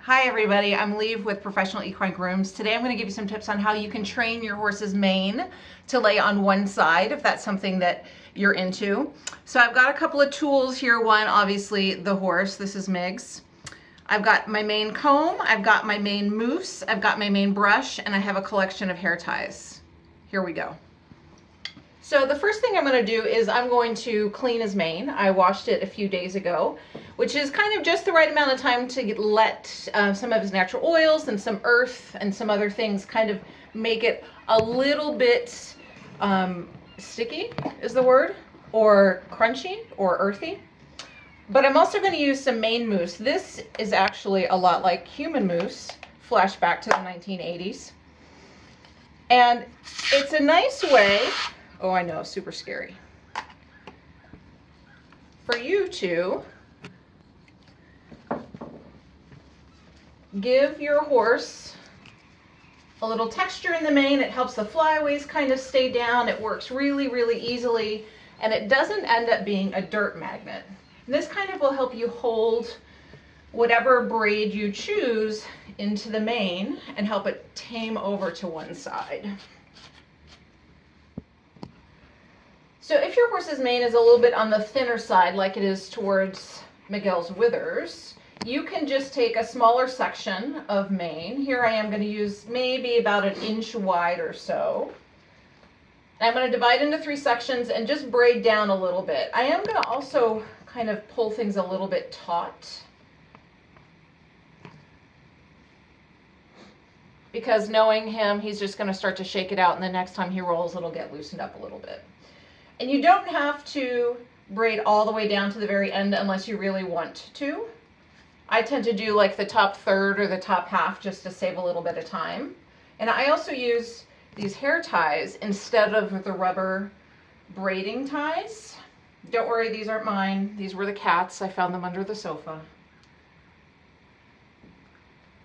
Hi everybody, I'm Liv with Professional Equine Grooms. Today I'm going to give you some tips on how you can train your horse's mane to lay on one side if that's something that you're into. So I've got a couple of tools here. One, obviously the horse. This is Miggs. I've got my mane comb, I've got my mane mousse, I've got my mane brush, and I have a collection of hair ties. Here we go. So the first thing I'm going to do is I'm going to clean his mane. I washed it a few days ago, which is kind of just the right amount of time to let some of his natural oils and some earth and some other things kind of make it a little bit sticky is the word, or crunchy or earthy. But I'm also going to use some mane mousse. This is actually a lot like human mousse, flashback to the 1980s. And it's a nice way, oh I know, super scary, for you to give your horse a little texture in the mane. It helps the flyaways kind of stay down. It works really, really easily, and it doesn't end up being a dirt magnet. And this kind of will help you hold whatever braid you choose into the mane and help it tame over to one side. So if your horse's mane is a little bit on the thinner side, like it is towards Miguel's withers, you can just take a smaller section of mane. Here I am going to use maybe about 1 inch wide or so. I'm going to divide into 3 sections and just braid down a little bit. I am going to also kind of pull things a little bit taut, because knowing him, he's just going to start to shake it out, and the next time he rolls, it'll get loosened up a little bit. And you don't have to braid all the way down to the very end unless you really want to. I tend to do like the top third or the top half just to save a little bit of time. And I also use these hair ties instead of the rubber braiding ties. Don't worry, these aren't mine. These were the cat's. I found them under the sofa.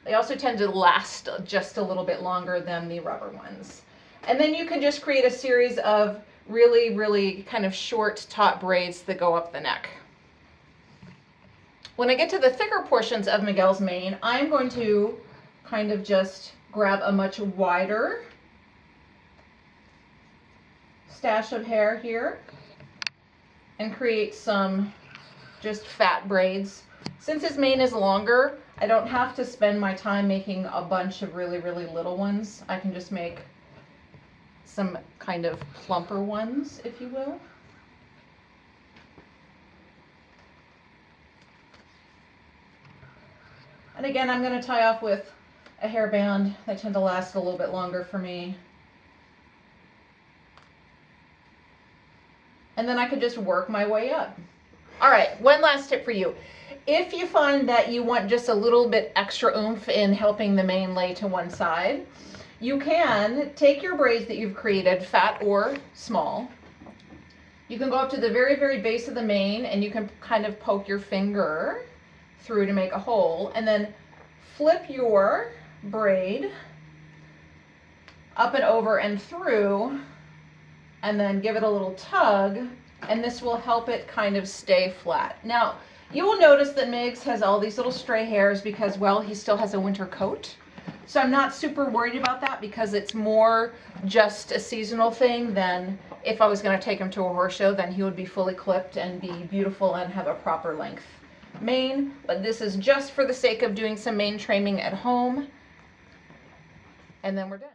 They also tend to last just a little bit longer than the rubber ones. And then you can just create a series of really, really kind of short, taut braids that go up the neck. When I get to the thicker portions of Miguel's mane, I'm going to kind of just grab a much wider stash of hair here and create some just fat braids. Since his mane is longer, I don't have to spend my time making a bunch of really, really little ones. I can just make some kind of plumper ones, if you will. And again, I'm going to tie off with a hairband. They tend to last a little bit longer for me. And then I could just work my way up. All right, one last tip for you. If you find that you want just a little bit extra oomph in helping the mane lay to one side, you can take your braids that you've created, fat or small. You can go up to the very, very base of the mane and you can kind of poke your finger through to make a hole, and then flip your braid up and over and through, and then give it a little tug, and this will help it kind of stay flat. Now, you will notice that Miggs has all these little stray hairs because, well, he still has a winter coat. So I'm not super worried about that because it's more just a seasonal thing than if I was going to take him to a horse show, then he would be fully clipped and be beautiful and have a proper length mane. But this is just for the sake of doing some mane trimming at home, and then we're done.